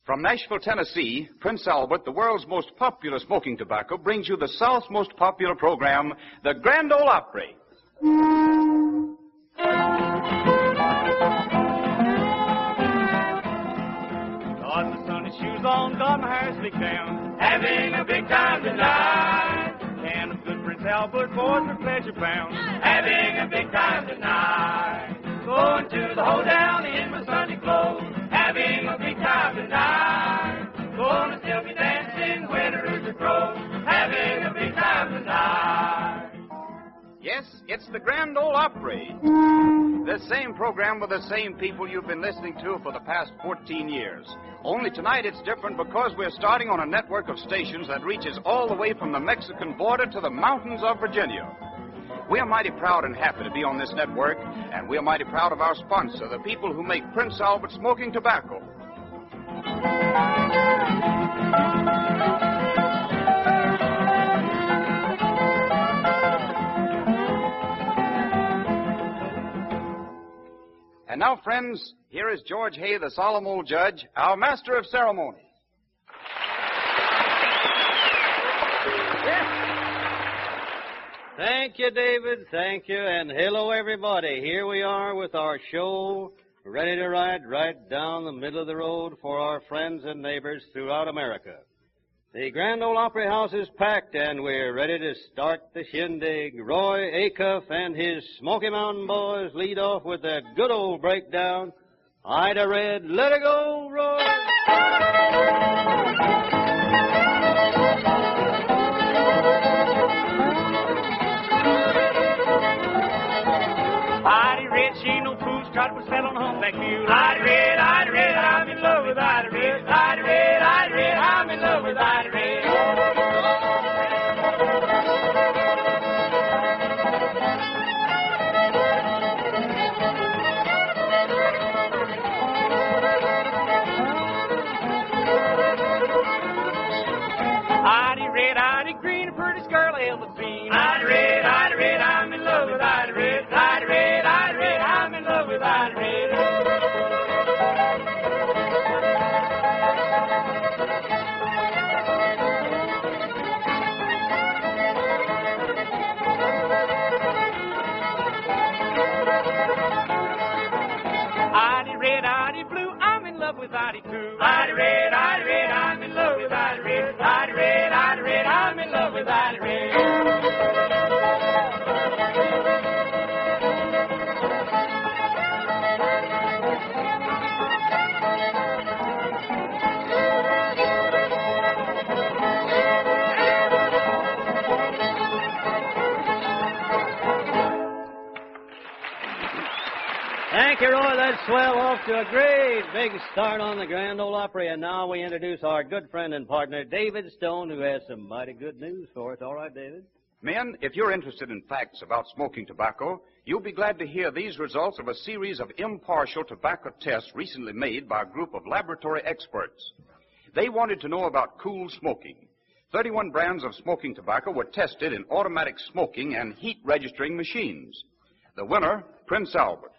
From Nashville, Tennessee, Prince Albert, the world's most popular smoking tobacco, brings you the South's most popular program, the Grand Ole Opry. Got my sunny shoes on, got my hair slicked down, having a big time tonight. And a good Prince Albert boys for pleasure bound, having a big time tonight. Going to the hoedown in my Sunday clothes, having a big time tonight. Gonna still be dancing when the rooster crows, having a big time tonight. Yes, it's the Grand Ole Opry. The same program with the same people you've been listening to for the past 14 years. Only tonight it's different because we're starting on a network of stations that reaches all the way from the Mexican border to the mountains of Virginia. We are mighty proud and happy to be on this network, and we are mighty proud of our sponsor, the people who make Prince Albert smoking tobacco. And now, friends, here is George Hay, the solemn old judge, our master of ceremonies. Thank you, David. Thank you. And hello, everybody. Here we are with our show, ready to ride right down the middle of the road for our friends and neighbors throughout America. The Grand Ole Opry House is packed, and we're ready to start the shindig. Roy Acuff and his Smoky Mountain Boys lead off with that good old breakdown. Ida Red, let it go, Roy. Ida Red, she ain't no fool, try to put saddle on a humpback mule. Ida Red, I'm in love with Ida Red. Ida Red, I'm in love with Ida Red. Ida green, prettiest girl I ever seen. Ida Red, I'm in love with Ida Red. Ida Red, I'm in love with Ida Red. Ida Red, Ida blue, I'm in love with Ida too. Ida Red, I'm in love with Ida Red. Ida Red, I'm in love with Ida Red. Thank you, Roy. That's swell. Off to a great big start on the Grand Ole Opry. And now we introduce our good friend and partner, David Stone, who has some mighty good news for us. All right, David? Men, if you're interested in facts about smoking tobacco, you'll be glad to hear these results of a series of impartial tobacco tests recently made by a group of laboratory experts. They wanted to know about cool smoking. 31 brands of smoking tobacco were tested in automatic smoking and heat registering machines. The winner, Prince Albert.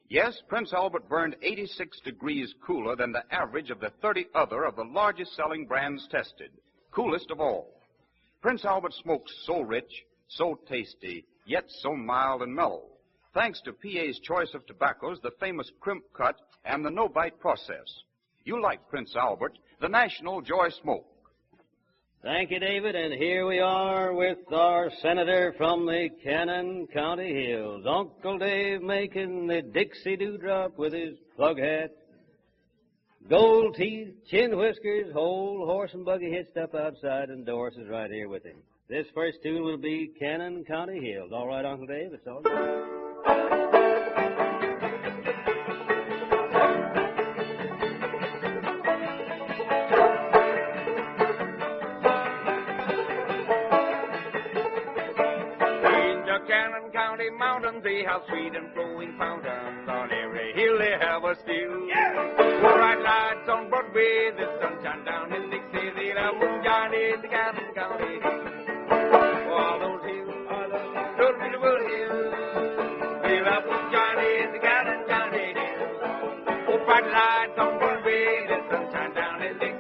Yes, Prince Albert burned 86 degrees cooler than the average of the 30 other of the largest selling brands tested. Coolest of all. Prince Albert smokes so rich, so tasty, yet so mild and mellow. Thanks to PA's choice of tobaccos, the famous crimp cut and the no-bite process. You like Prince Albert, the national joy smoke. Thank you, David. And here we are with our senator from the Cannon County Hills, Uncle Dave Macon, the Dixie Dewdrop with his plug hat, gold teeth, chin whiskers, whole horse and buggy hitched up outside, and Doris is right here with him. This first tune will be Cannon County Hills. All right, Uncle Dave, it's all right. Mountains, they have sweet and flowing fountains. On every hill they have a still. Yeah. Bright lights on Broadway, the sunshine down in Dixie. They have moonshine in the Cannon County Hills. All those hills are those beautiful hills. They have moonshine in the Cannon County Hills. Oh, bright lights on Broadway, the sunshine down in Dixie.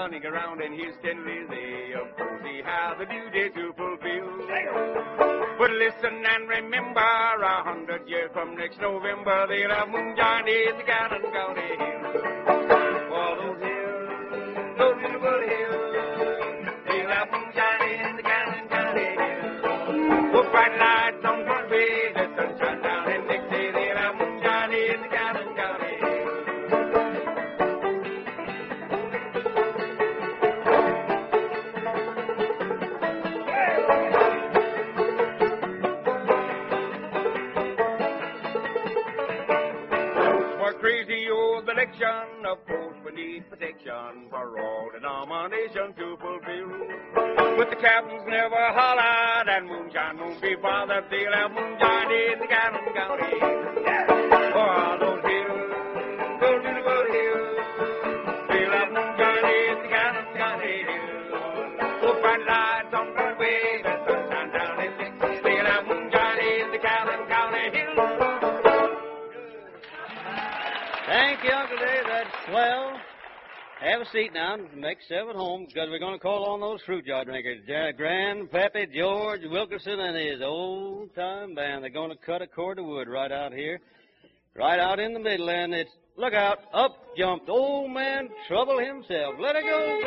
running around in his tin lizzie. Of course he has a duty to fulfill. But listen and remember, 100 years from next November, they'll have moonshine in the Cannon County hills. For those hills, those beautiful hills, they'll have moonshine in the Cannon County hills. With bright lights on front page, the sunshine down in Dixie, they'll have moonshine in the Cannon County hills. Crazy old election, of course we need protection for all denominations to fulfill. But the captains never hollered and moonshine won't be bothered. They'll have moonshine in the Cannon County. For all those hills, those beautiful hills, they'll have moonshine in the Cannon County hills. Oh, bright lights on the way, the sunshine down in Dixie, they'll have moonshine in the Cannon County hills. Thank you, Uncle Dave. That's swell. Have a seat now and make 7 home, because we're going to call on those fruit jar drinkers. Grand Pappy George Wilkerson and his old-time band. They're going to cut a cord of wood right out here, right out in the middle, and it's, look out, up jumped old man Trouble himself. Let it go.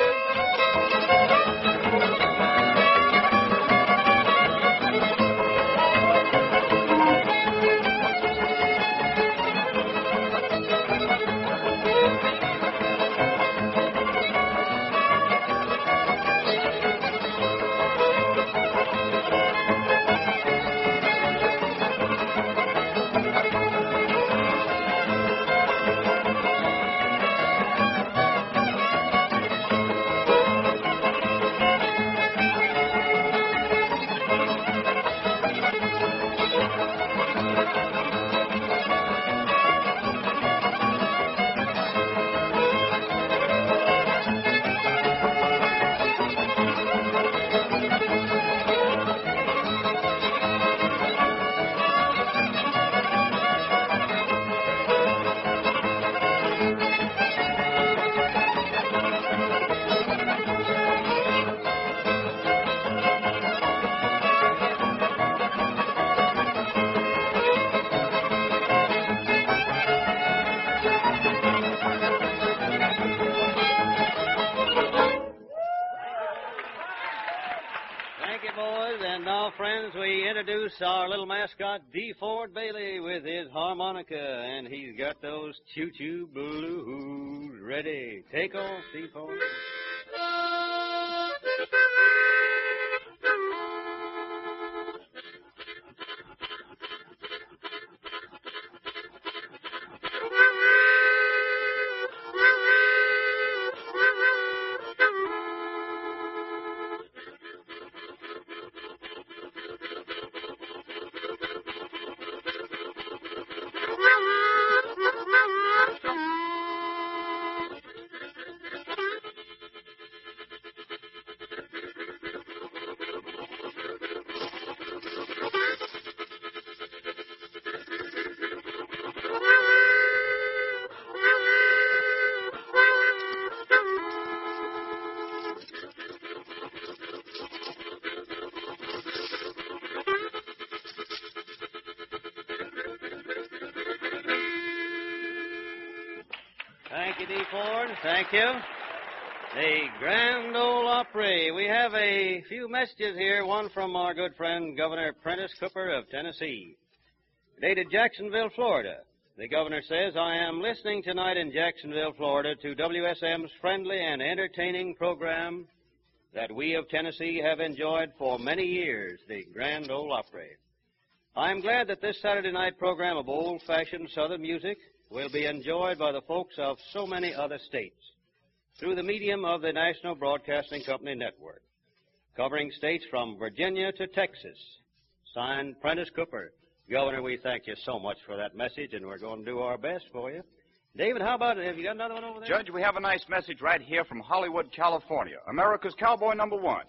Our little mascot, DeFord Bailey, with his harmonica, and he's got those choo-choo blues ready. Take off, DeFord. Thank you, DeFord. Thank you. The Grand Ole Opry. We have a few messages here, one from our good friend, Governor Prentice Cooper of Tennessee. Dated Jacksonville, Florida. The governor says, I am listening tonight in Jacksonville, Florida, to WSM's friendly and entertaining program that we of Tennessee have enjoyed for many years, the Grand Ole Opry. I am glad that this Saturday night program of old-fashioned Southern music will be enjoyed by the folks of so many other states through the medium of the National Broadcasting Company Network, covering states from Virginia to Texas. Signed, Prentice Cooper. Governor, we thank you so much for that message, and we're going to do our best for you. David, how about it? Have you got another one over there? Judge, we have a nice message right here from Hollywood, California, America's cowboy #1.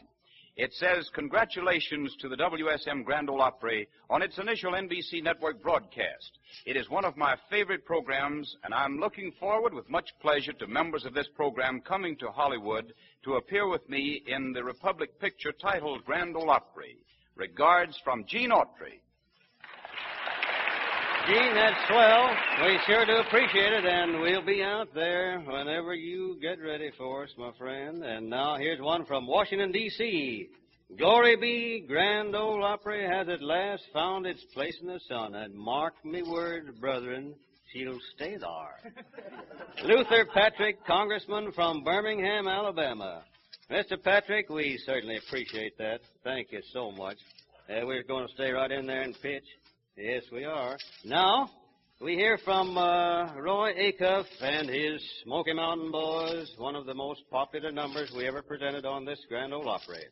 It says, "Congratulations to the WSM Grand Ole Opry on its initial NBC network broadcast. It is one of my favorite programs, and I'm looking forward with much pleasure to members of this program coming to Hollywood to appear with me in the Republic picture titled Grand Ole Opry. Regards from Gene Autry." Gene, that's swell. We sure do appreciate it, and we'll be out there whenever you get ready for us, my friend. And now here's one from Washington, D.C. Glory be, Grand Ole Opry has at last found its place in the sun, and mark me words, brethren, she'll stay there. Luther Patrick, Congressman from Birmingham, Alabama. Mr. Patrick, we certainly appreciate that. Thank you so much. We're going to stay right in there and pitch. Yes, we are. Now, we hear from Roy Acuff and his Smoky Mountain Boys, one of the most popular numbers we ever presented on this Grand Ole Opry,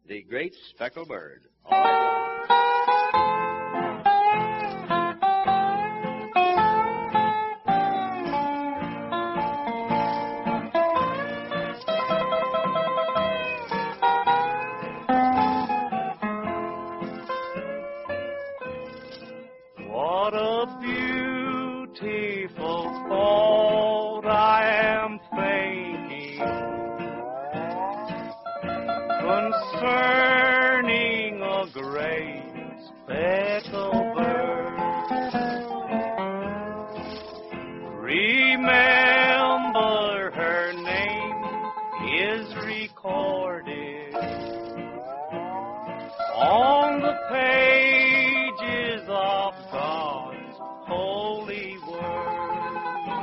The Great Speckled Bird. All right. What a beautiful thought I am thinking concerning a great speckled bird. Remember, her name is recorded on the pages of God's holy word,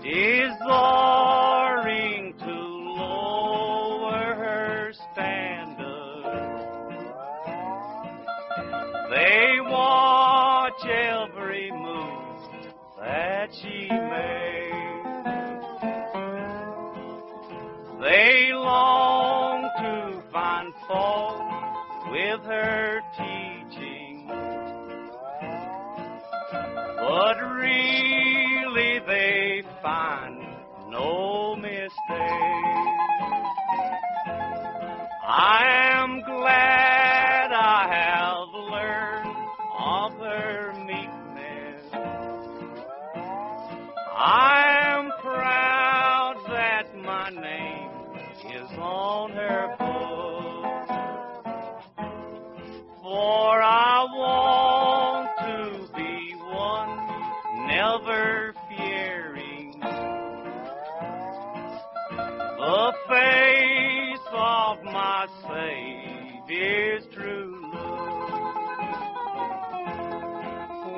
desiring to lower her standard. They watch every move that she makes. They long to find fault with her teaching, but really they find no mistake. I am glad I have learned of her meekness. I am proud that my name is on her book, for I want to be one never fearing the face of my Savior's true look.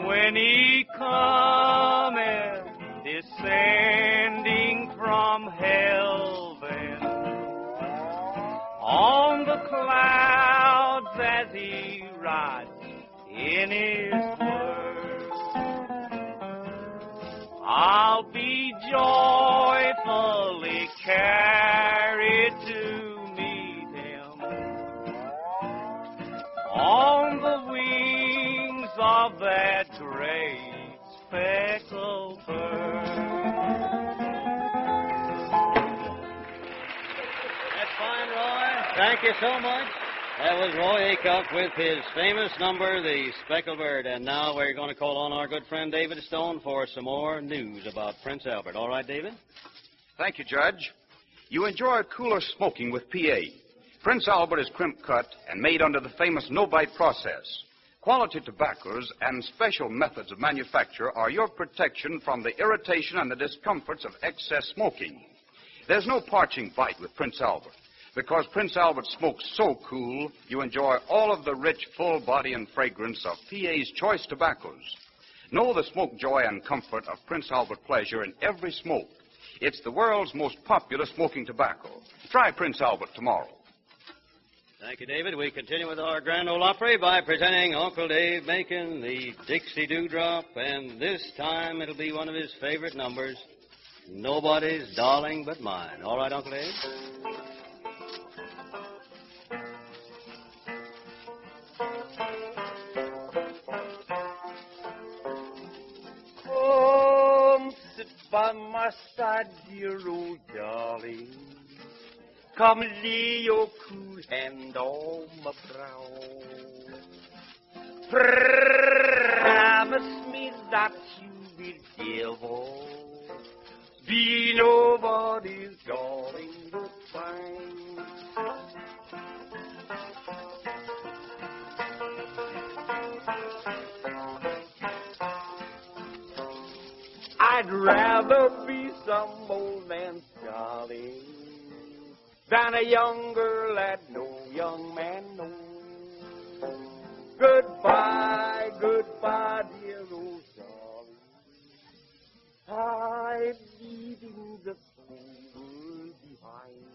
When he cometh descending from heaven on the clouds as he rides in his word, I'll be joyfully carried to meet him on the wings of that great speckled bird. That's fine, Roy. Thank you so much. That was Roy Acuff with his famous number, The Speckled Bird. And now we're going to call on our good friend David Stone for some more news about Prince Albert. All right, David? Thank you, Judge. You enjoy cooler smoking with PA. Prince Albert is crimp cut and made under the famous no-bite process. Quality tobaccos and special methods of manufacture are your protection from the irritation and the discomforts of excess smoking. There's no parching bite with Prince Albert. Because Prince Albert smokes so cool, you enjoy all of the rich, full body and fragrance of PA's choice tobaccos. Know the smoke joy and comfort of Prince Albert pleasure in every smoke. It's the world's most popular smoking tobacco. Try Prince Albert tomorrow. Thank you, David. We continue with our Grand Ole Opry by presenting Uncle Dave Macon, the Dixie Dewdrop, and this time it'll be one of his favorite numbers, Nobody's Darling But Mine. All right, Uncle Dave? Come sit by my side, dear old darling. Come lay your cool hand on my brow. Promise me that you will be nobody's darling but mine. I'd rather be some old man's darling than a young girl that no young man knows. Goodbye, goodbye, dear old darling. I'm leaving the world behind.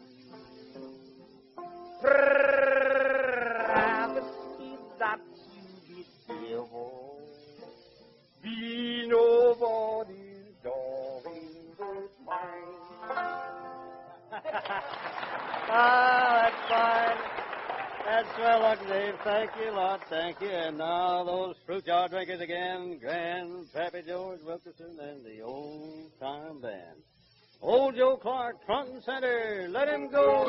Promise me that you will be nobody's darling but mine. That's fine. That's swell, Uncle Dave. Thank you a lot. Thank you. And now those fruit jar drinkers again, Grand Pappy George Wilkerson and the old-time band. Old Joe Clark, front and center. Let him go,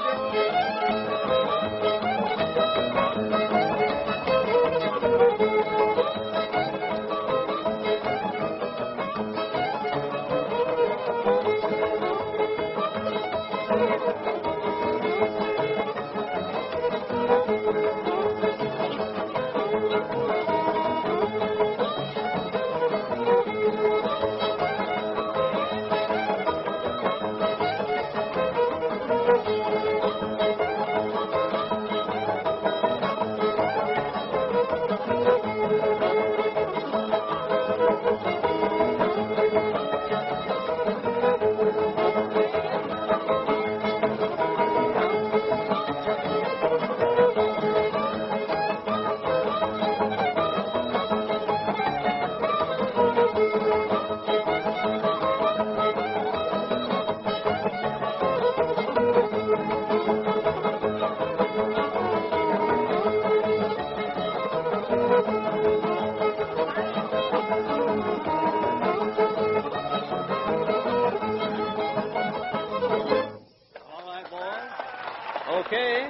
Okay.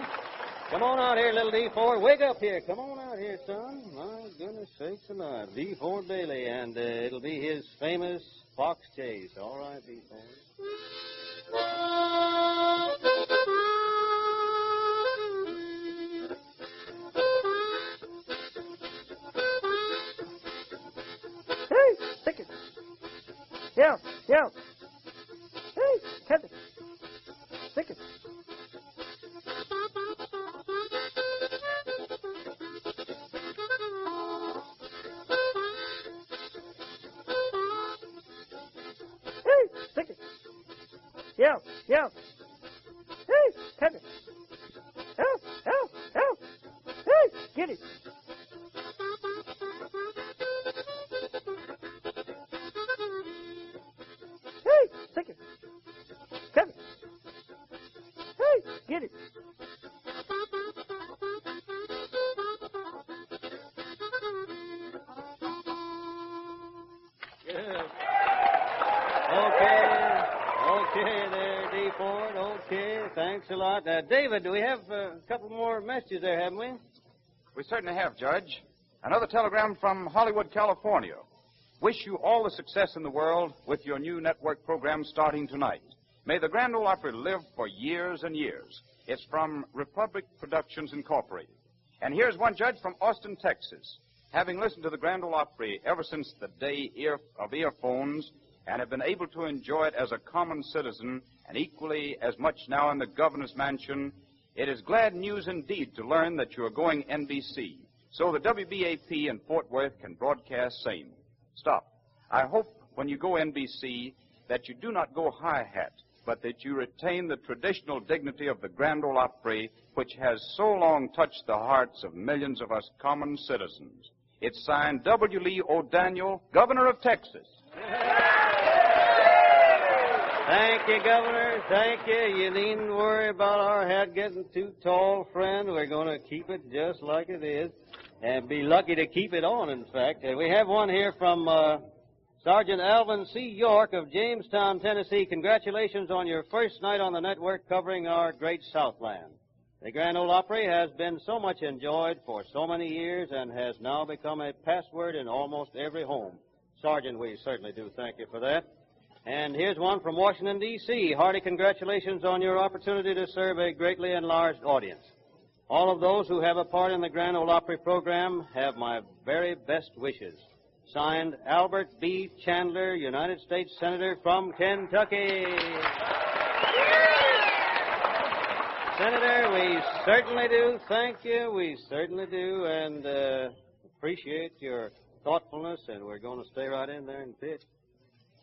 Come on out here, little DeFord. Wake up here. Come on out here, son. My goodness sakes alive. DeFord Bailey, and it'll be his famous fox chase. All right, DeFord. Hey, stick it. Yeah, yeah. Hey, catch it. Stick it. Yeah, yeah. Hey, catch it. Help, help, help. Hey, get it. Hey, stick it. Catch it. Hey, get it. Good. Okay there, DeFord. Okay, thanks a lot. David, we have a couple more messages there, haven't we? We certainly have, Judge. Another telegram from Hollywood, California. Wish you all the success in the world with your new network program starting tonight. May the Grand Ole Opry live for years and years. It's from Republic Productions, Incorporated. And here's one, Judge, from Austin, Texas. Having listened to the Grand Ole Opry ever since the day of earphones, and have been able to enjoy it as a common citizen and equally as much now in the governor's mansion, it is glad news indeed to learn that you are going NBC, so the WBAP in Fort Worth can broadcast same. Stop. I hope when you go NBC that you do not go high-hat, but that you retain the traditional dignity of the Grand Ole Opry, which has so long touched the hearts of millions of us common citizens. It's signed W. Lee O'Daniel, Governor of Texas. Thank you, Governor. Thank you. You needn't worry about our hat getting too tall, friend. We're going to keep it just like it is and be lucky to keep it on, in fact. We have one here from Sergeant Alvin C. York of Jamestown, Tennessee, congratulations on your first night on the network covering our great Southland. The Grand Ole Opry has been so much enjoyed for so many years and has now become a password in almost every home. Sergeant, we certainly do thank you for that. And here's one from Washington, D.C. Hearty congratulations on your opportunity to serve a greatly enlarged audience. All of those who have a part in the Grand Ole Opry program have my very best wishes. Signed, Albert B. Chandler, United States Senator from Kentucky. Senator, we certainly do thank you. We certainly do, and appreciate your thoughtfulness, and we're going to stay right in there and pitch.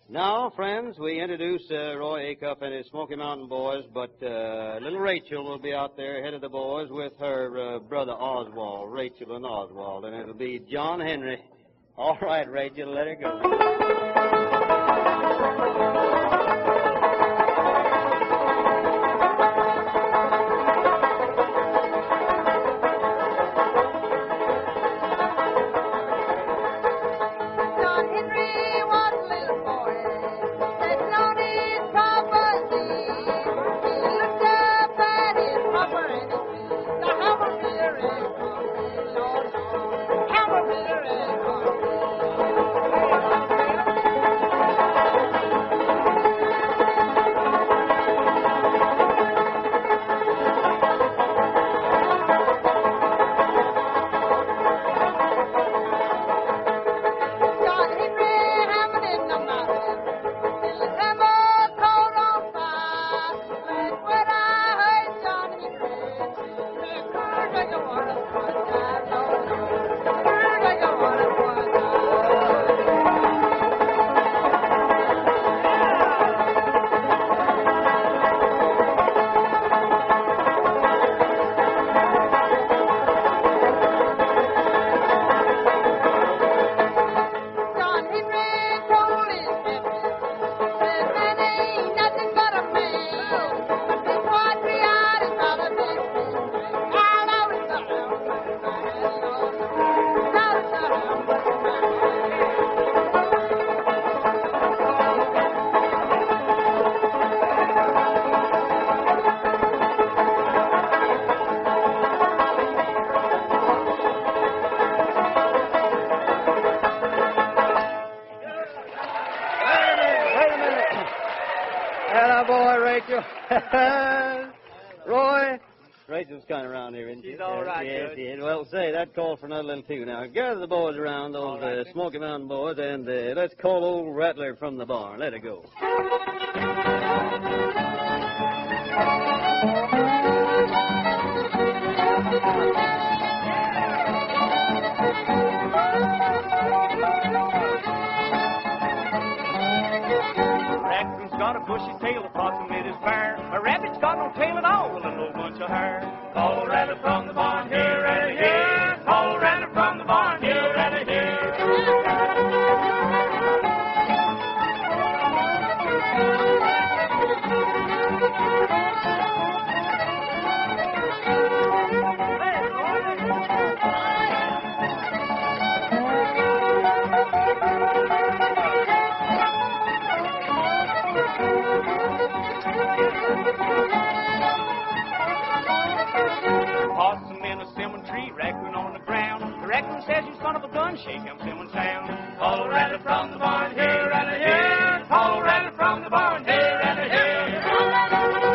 Now, friends, we introduce Roy Acuff and his Smoky Mountain Boys, but little Rachel will be out there ahead of the boys with her brother Oswald, Rachel and Oswald, and it'll be John Henry. All right, Rachel, let her go. Roy? Rachel's kind of around here, isn't she? She's all right, yes, Judge. yes. Well, say, that called for another little tune. Now, gather the boys around, those right, Smoky Mountain boys, and let's call old Rattler from the barn. Let her go. Raccoon's got a bushy tail, a possum it is fair. A rabbit's got no tail at all, with a little bunch of hair. Call a rabbit from the barn, here, rabbit, here. Call a rabbit from the barn, here, rabbit, here. Possum in a cinnamon tree, raccoon on the ground. The raccoon says, "You son of a gun, shake him, cinnamon town." Call a rabbit from the barn, here, rabbit, here. Call a rabbit from the barn, here, rabbit, here.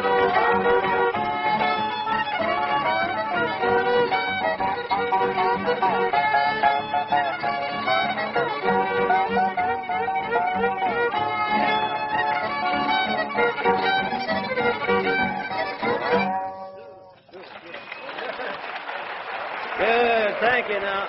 Good, thank you. Now,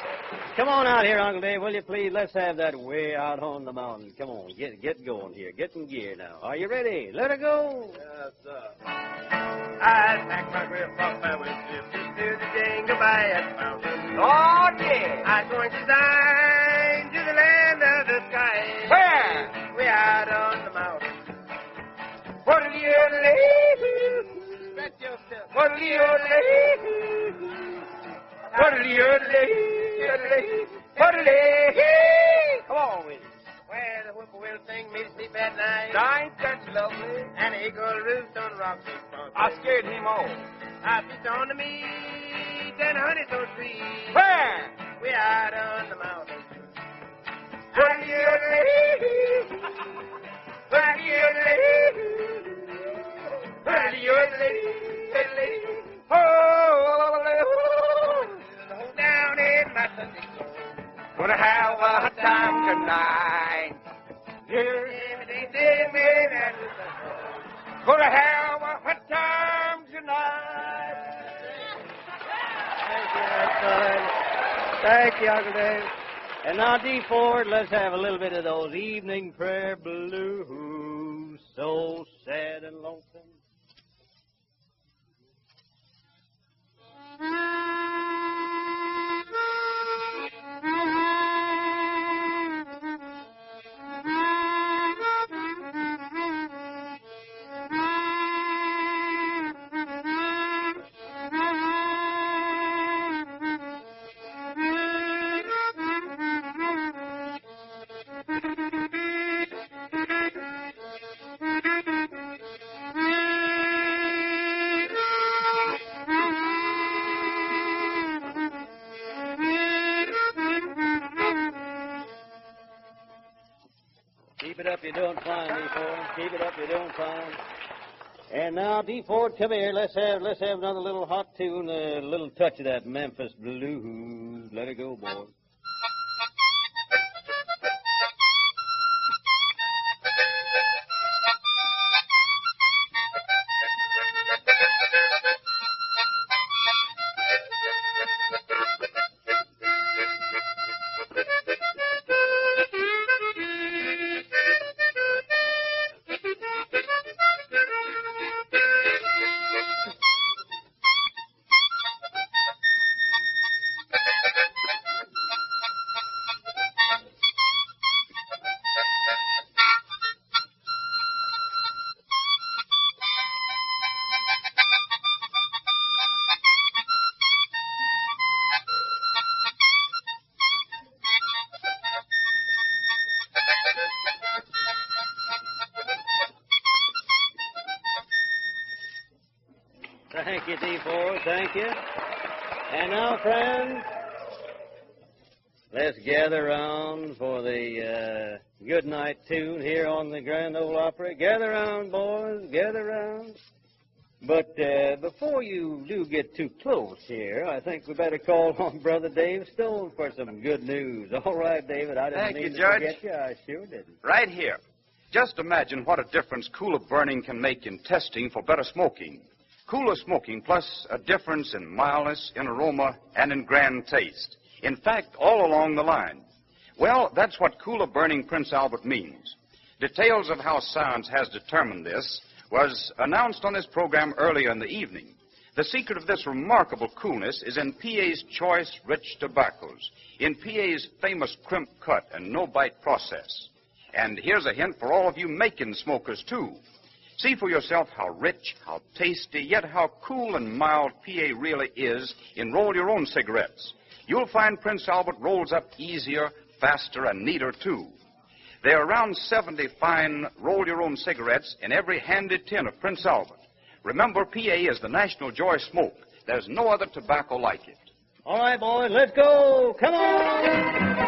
come on out here, Uncle Dave, will you please? Let's have that way out on the mountain. Come on, get going here. Get in gear now. Are you ready? Let her go. Yes, sir. I packed my grip up and with gypsies to the Jingle Bell Mountain. Lord, yeah. I'm going to dine to the land of the sky. Where? We out on the mountain. What'll you leave? Stretch yourself. What'll you leave? What'll you leave? What'll you leave? Come on with it. Where the whoop drink me to sleep at night. Now, ain't that lovely? And an eagle roost on rocks. I scared him off. I feast on the meat and honey so sweet. Where? We out on the mountain. Down in my Sunday clothes. Gonna have a time tonight. Gonna have a time tonight. Thank you, Uncle Dave. And now, DeFord, let's have a little bit of those evening prayer blues. So sad and lonesome. Keep it up, you're doing fine, DeFord. Keep it up, you're doing fine. And now, DeFord, come here. Let's have another little hot tune, a little touch of that Memphis blues. Let it go, boy. Thank you, DeFord. Thank you. And now, friends, let's gather round for the good night tune here on the Grand Ole Opry. Gather round, boys. Gather round. But before you do get too close here, I think we better call on Brother Dave Stone for some good news. All right, David. I didn't mean to forget you. I sure didn't. Right here. Just imagine what a difference cooler burning can make in testing for better smoking. Cooler smoking plus a difference in mildness, in aroma, and in grand taste. In fact, all along the line. Well, that's what cooler burning Prince Albert means. Details of how science has determined this was announced on this program earlier in the evening. The secret of this remarkable coolness is in PA's choice rich tobaccos, in PA's famous crimp cut and no-bite process. And here's a hint for all of you Macon smokers, too. See for yourself how rich, how tasty, yet how cool and mild PA really is in roll-your-own cigarettes. You'll find Prince Albert rolls up easier, faster, and neater, too. There are around 70 fine roll-your-own cigarettes in every handy tin of Prince Albert. Remember, PA is the national joy smoke. There's no other tobacco like it. All right, boys, let's go. Come on.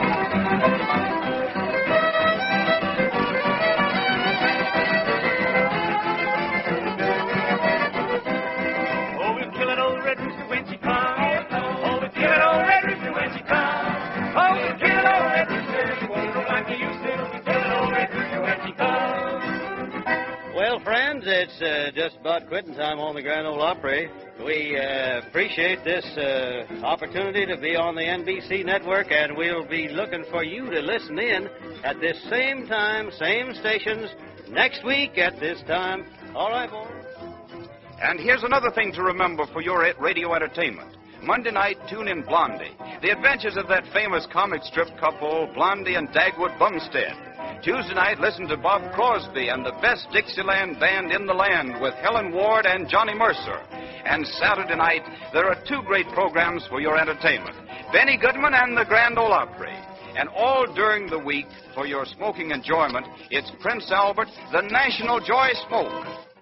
Well, friends, it's just about quitting time on the Grand Ole Opry. We appreciate this opportunity to be on the NBC network, and we'll be looking for you to listen in at this same time, same stations, next week at this time. All right, boys. And here's another thing to remember for your radio entertainment. Monday night, tune in Blondie, the adventures of that famous comic strip couple, Blondie and Dagwood Bumstead. Tuesday night, listen to Bob Crosby and the best Dixieland band in the land with Helen Ward and Johnny Mercer. And Saturday night, there are two great programs for your entertainment, Benny Goodman and the Grand Ole Opry. And all during the week, for your smoking enjoyment, it's Prince Albert, the National Joy Smoke.